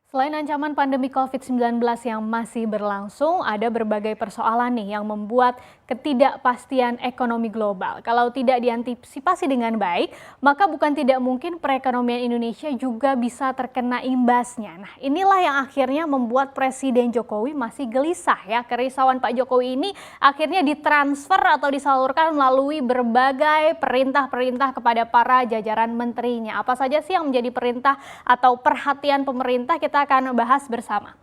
Selain ancaman pandemi COVID-19 yang masih berlangsung, ada berbagai persoalan nih yang membuat ketidakpastian ekonomi global. Kalau tidak diantisipasi dengan baik, maka bukan tidak mungkin perekonomian Indonesia juga bisa terkena imbasnya. Nah, inilah yang akhirnya membuat Presiden Jokowi masih gelisah ya. Kerisauan Pak Jokowi ini akhirnya ditransfer atau disalurkan melalui berbagai perintah-perintah kepada para jajaran menterinya. Apa saja sih yang menjadi perintah atau perhatian pemerintah? Kita akan bahas bersama.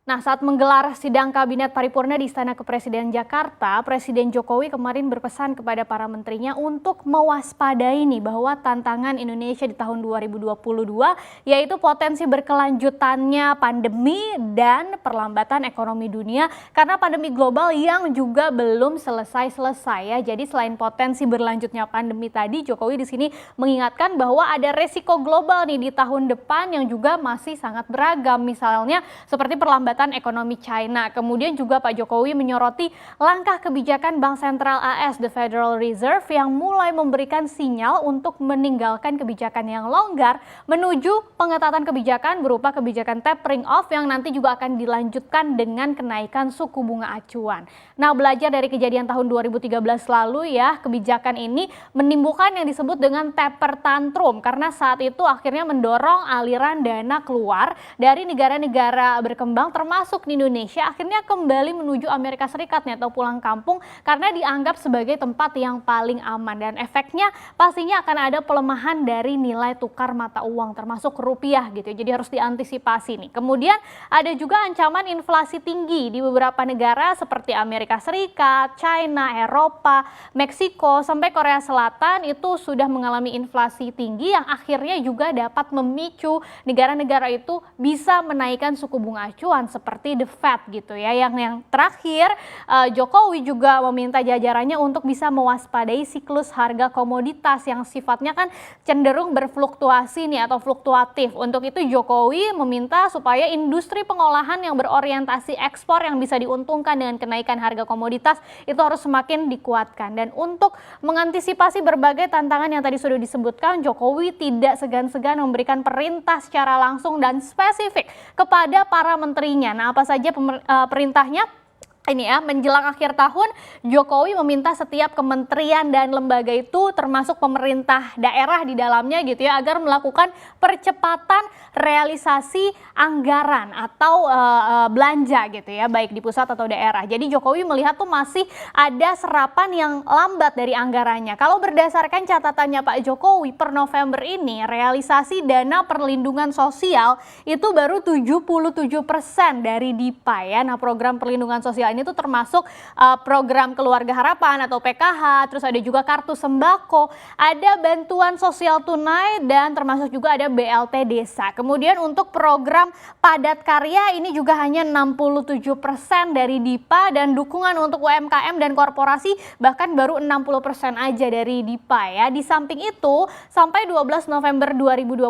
Nah, saat menggelar sidang Kabinet Paripurna di Istana Kepresidenan Jakarta, Presiden Jokowi kemarin berpesan kepada para menterinya untuk mewaspadai nih bahwa tantangan Indonesia di tahun 2022 yaitu potensi berkelanjutannya pandemi dan perlambatan ekonomi dunia karena pandemi global yang juga belum selesai-selesai ya. Jadi selain potensi berlanjutnya pandemi tadi, Jokowi di sini mengingatkan bahwa ada resiko global nih di tahun depan yang juga masih sangat beragam, misalnya seperti perlambatan ekonomi China. Kemudian juga Pak Jokowi menyoroti langkah kebijakan Bank Sentral AS, The Federal Reserve, yang mulai memberikan sinyal untuk meninggalkan kebijakan yang longgar menuju pengetatan kebijakan berupa kebijakan tapering off yang nanti juga akan dilanjutkan dengan kenaikan suku bunga acuan. Nah, belajar dari kejadian tahun 2013 lalu ya, kebijakan ini menimbulkan yang disebut dengan taper tantrum karena saat itu akhirnya mendorong aliran dana keluar dari negara-negara berkembang termasuk di Indonesia akhirnya kembali menuju Amerika Serikat nih, atau pulang kampung karena dianggap sebagai tempat yang paling aman dan efeknya pastinya akan ada pelemahan dari nilai tukar mata uang termasuk rupiah gitu. Jadi harus diantisipasi nih. Kemudian ada juga ancaman inflasi tinggi di beberapa negara seperti Amerika Serikat, China, Eropa, Meksiko sampai Korea Selatan itu sudah mengalami inflasi tinggi yang akhirnya juga dapat memicu negara-negara itu bisa menaikkan suku bunga acuan seperti The Fed gitu ya. Yang terakhir, Jokowi juga meminta jajarannya untuk bisa mewaspadai siklus harga komoditas yang sifatnya kan cenderung berfluktuasi nih atau fluktuatif. Untuk itu Jokowi meminta supaya industri pengolahan yang berorientasi ekspor yang bisa diuntungkan dengan kenaikan harga komoditas itu harus semakin dikuatkan. Dan untuk mengantisipasi berbagai tantangan yang tadi sudah disebutkan, Jokowi tidak segan-segan memberikan perintah secara langsung dan spesifik kepada para menterinya. Nah, apa saja perintahnya? Ini ya, menjelang akhir tahun Jokowi meminta setiap kementerian dan lembaga itu termasuk pemerintah daerah di dalamnya gitu ya agar melakukan percepatan realisasi anggaran atau belanja gitu ya baik di pusat atau daerah. Jadi Jokowi melihat tuh masih ada serapan yang lambat dari anggarannya. Kalau berdasarkan catatannya Pak Jokowi per November ini realisasi dana perlindungan sosial itu baru 77% dari DIPA ya. Nah, program perlindungan sosial ini tuh termasuk program Keluarga Harapan atau PKH, terus ada juga kartu sembako, ada bantuan sosial tunai dan termasuk juga ada BLT desa. Kemudian untuk program padat karya ini juga hanya 67% dari DIPA dan dukungan untuk UMKM dan korporasi bahkan baru 60% aja dari DIPA ya. Di samping itu sampai 12 November 2021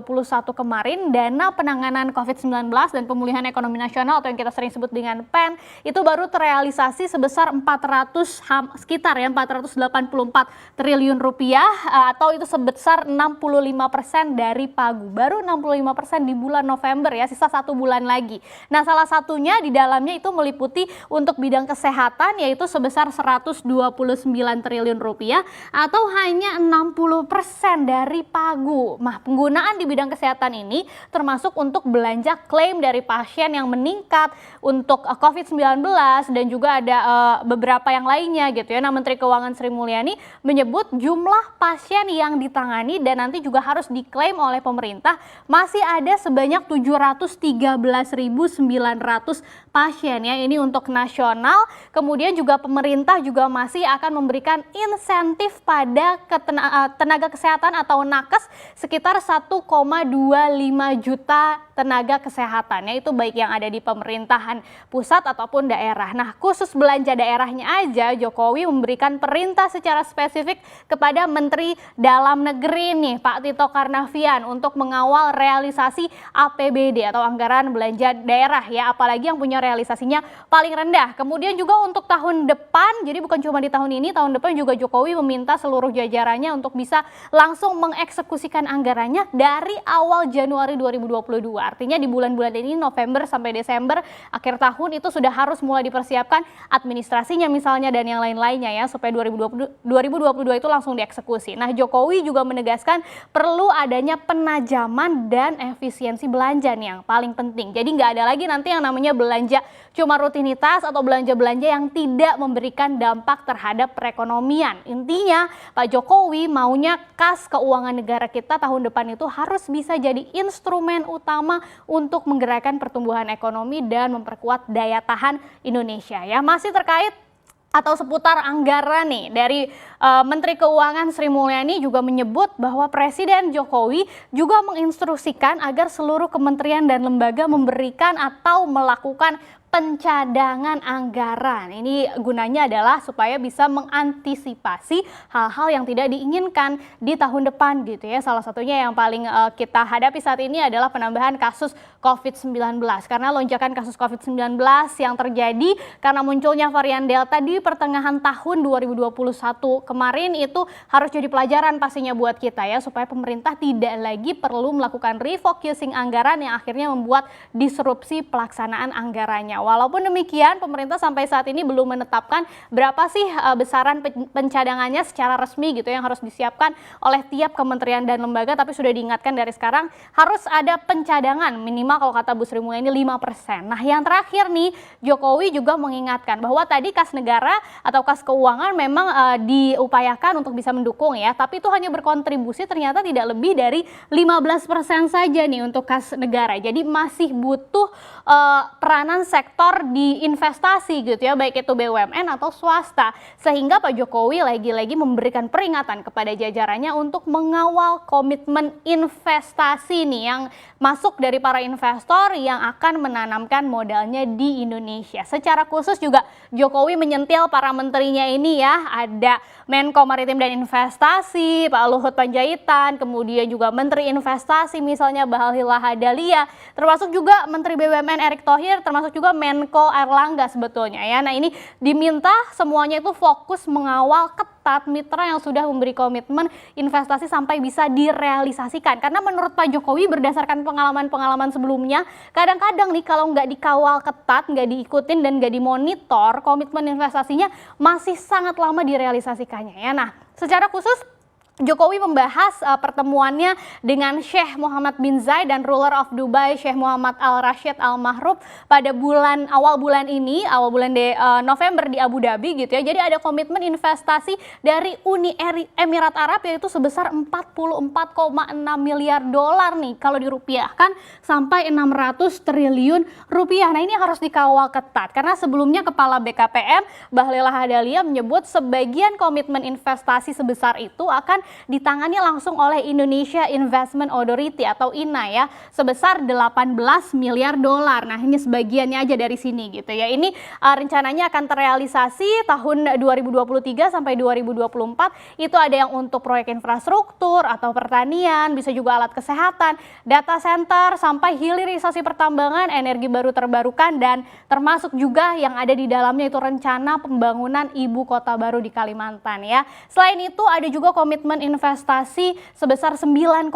kemarin dana penanganan COVID-19 dan pemulihan ekonomi nasional atau yang kita sering sebut dengan PEN itu baru terrealisasi sebesar sekitar 484 triliun rupiah atau itu sebesar 65% dari pagu. Baru 65% di bulan November ya, sisa 1 bulan lagi. Nah, salah satunya di dalamnya itu meliputi untuk bidang kesehatan yaitu sebesar 129 triliun rupiah atau hanya 60% dari pagu. Nah, penggunaan di bidang kesehatan ini termasuk untuk belanja klaim dari pasien yang meningkat untuk COVID-19 dan juga ada beberapa yang lainnya gitu ya. Nah, Menteri Keuangan Sri Mulyani menyebut jumlah pasien yang ditangani dan nanti juga harus diklaim oleh pemerintah masih ada sebanyak 713.900 pasien ya. Ini untuk nasional. Kemudian juga pemerintah juga masih akan memberikan insentif pada tenaga kesehatan atau nakes sekitar 1,25 juta tenaga kesehatan ya. Itu baik yang ada di pemerintahan pusat ataupun daerah. Nah, khusus belanja daerahnya aja Jokowi memberikan perintah secara spesifik kepada Menteri Dalam Negeri nih Pak Tito Karnavian untuk mengawal realisasi APBD atau anggaran belanja daerah ya, apalagi yang punya realisasinya paling rendah. Kemudian juga untuk tahun depan, jadi bukan cuma di tahun ini, tahun depan juga Jokowi meminta seluruh jajarannya untuk bisa langsung mengeksekusikan anggarannya dari awal Januari 2022. Artinya di bulan-bulan ini November sampai Desember akhir tahun itu sudah harus mulai dipersiapkan administrasinya misalnya dan yang lain-lainnya ya supaya 2022 itu langsung dieksekusi. Nah, Jokowi juga menegaskan perlu adanya penajaman dan efisiensi belanja nih yang paling penting. Jadi nggak ada lagi nanti yang namanya belanja cuma rutinitas atau belanja-belanja yang tidak memberikan dampak terhadap perekonomian. Intinya Pak Jokowi maunya kas keuangan negara kita tahun depan itu harus bisa jadi instrumen utama untuk menggerakkan pertumbuhan ekonomi dan memperkuat daya tahan Indonesia ya. Masih terkait atau seputar anggaran nih dari Menteri Keuangan Sri Mulyani juga menyebut bahwa Presiden Jokowi juga menginstruksikan agar seluruh kementerian dan lembaga memberikan atau melakukan pencadangan anggaran. Ini gunanya adalah supaya bisa mengantisipasi hal-hal yang tidak diinginkan di tahun depan gitu ya. Salah satunya yang paling kita hadapi saat ini adalah penambahan kasus COVID-19. Karena lonjakan kasus COVID-19 yang terjadi karena munculnya varian Delta di pertengahan tahun 2021 kemarin itu harus jadi pelajaran pastinya buat kita ya. Supaya pemerintah tidak lagi perlu melakukan refocusing anggaran yang akhirnya membuat disrupsi pelaksanaan anggarannya. Walaupun demikian, pemerintah sampai saat ini belum menetapkan berapa sih besaran pencadangannya secara resmi gitu yang harus disiapkan oleh tiap kementerian dan lembaga, tapi sudah diingatkan dari sekarang harus ada pencadangan minimal kalau kata Bu Sri Mulyani 5%. Nah, yang terakhir nih, Jokowi juga mengingatkan bahwa tadi kas negara atau kas keuangan memang diupayakan untuk bisa mendukung ya, tapi itu hanya berkontribusi ternyata tidak lebih dari 15% saja nih untuk kas negara. Jadi masih butuh peranan sektor di investasi gitu ya, baik itu BUMN atau swasta. Sehingga Pak Jokowi lagi-lagi memberikan peringatan kepada jajarannya untuk mengawal komitmen investasi nih yang masuk dari para investor yang akan menanamkan modalnya di Indonesia. Secara khusus juga Jokowi menyentil para menterinya ini ya, ada Menko Maritim dan Investasi, Pak Luhut Panjaitan, kemudian juga Menteri Investasi misalnya Bahlil Lahadalia, termasuk juga Menteri BUMN Erick Thohir, termasuk juga Menko Airlangga sebetulnya ya. Nah, ini diminta semuanya itu fokus mengawal ketat mitra yang sudah memberi komitmen investasi sampai bisa direalisasikan. Karena menurut Pak Jokowi berdasarkan pengalaman-pengalaman sebelumnya, kadang-kadang nih kalau nggak dikawal ketat, nggak diikutin dan nggak dimonitor, komitmen investasinya masih sangat lama direalisasikannya ya. Nah, secara khusus Jokowi membahas pertemuannya dengan Sheikh Mohammed bin Zayed dan ruler of Dubai Sheikh Muhammad Al Rashid Al Mahruf pada awal bulan November di Abu Dhabi gitu ya. Jadi ada komitmen investasi dari Uni Emirat Arab yaitu sebesar 44,6 miliar dolar nih kalau dirupiahkan sampai 600 triliun rupiah. Nah, ini harus dikawal ketat karena sebelumnya Kepala BKPM Bahlil Lahadalia menyebut sebagian komitmen investasi sebesar itu akan ditangani langsung oleh Indonesia Investment Authority atau INA ya, sebesar 18 miliar dolar. Nah, ini sebagiannya aja dari sini gitu ya. Ini rencananya akan terrealisasi tahun 2023 sampai 2024. Itu ada yang untuk proyek infrastruktur atau pertanian, bisa juga alat kesehatan, data center, sampai hilirisasi pertambangan, energi baru terbarukan, dan termasuk juga yang ada di dalamnya itu rencana pembangunan ibu kota baru di Kalimantan ya. Selain itu ada juga komitmen investasi sebesar 9,29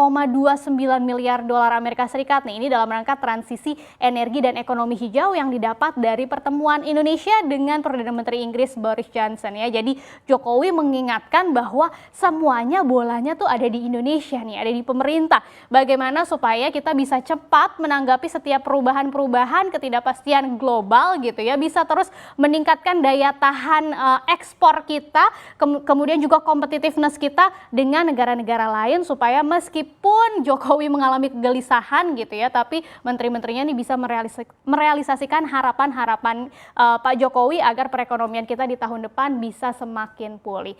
miliar dolar Amerika Serikat nih. Ini dalam rangka transisi energi dan ekonomi hijau yang didapat dari pertemuan Indonesia dengan Perdana Menteri Inggris Boris Johnson ya. Jadi Jokowi mengingatkan bahwa semuanya bolanya tuh ada di Indonesia nih, ada di pemerintah. Bagaimana supaya kita bisa cepat menanggapi setiap perubahan-perubahan ketidakpastian global gitu ya, bisa terus meningkatkan daya tahan ekspor kita, kemudian juga competitiveness kita dengan negara-negara lain supaya meskipun Jokowi mengalami kegelisahan gitu ya, tapi menteri-menterinya ini bisa merealisasikan harapan-harapan Pak Jokowi agar perekonomian kita di tahun depan bisa semakin pulih.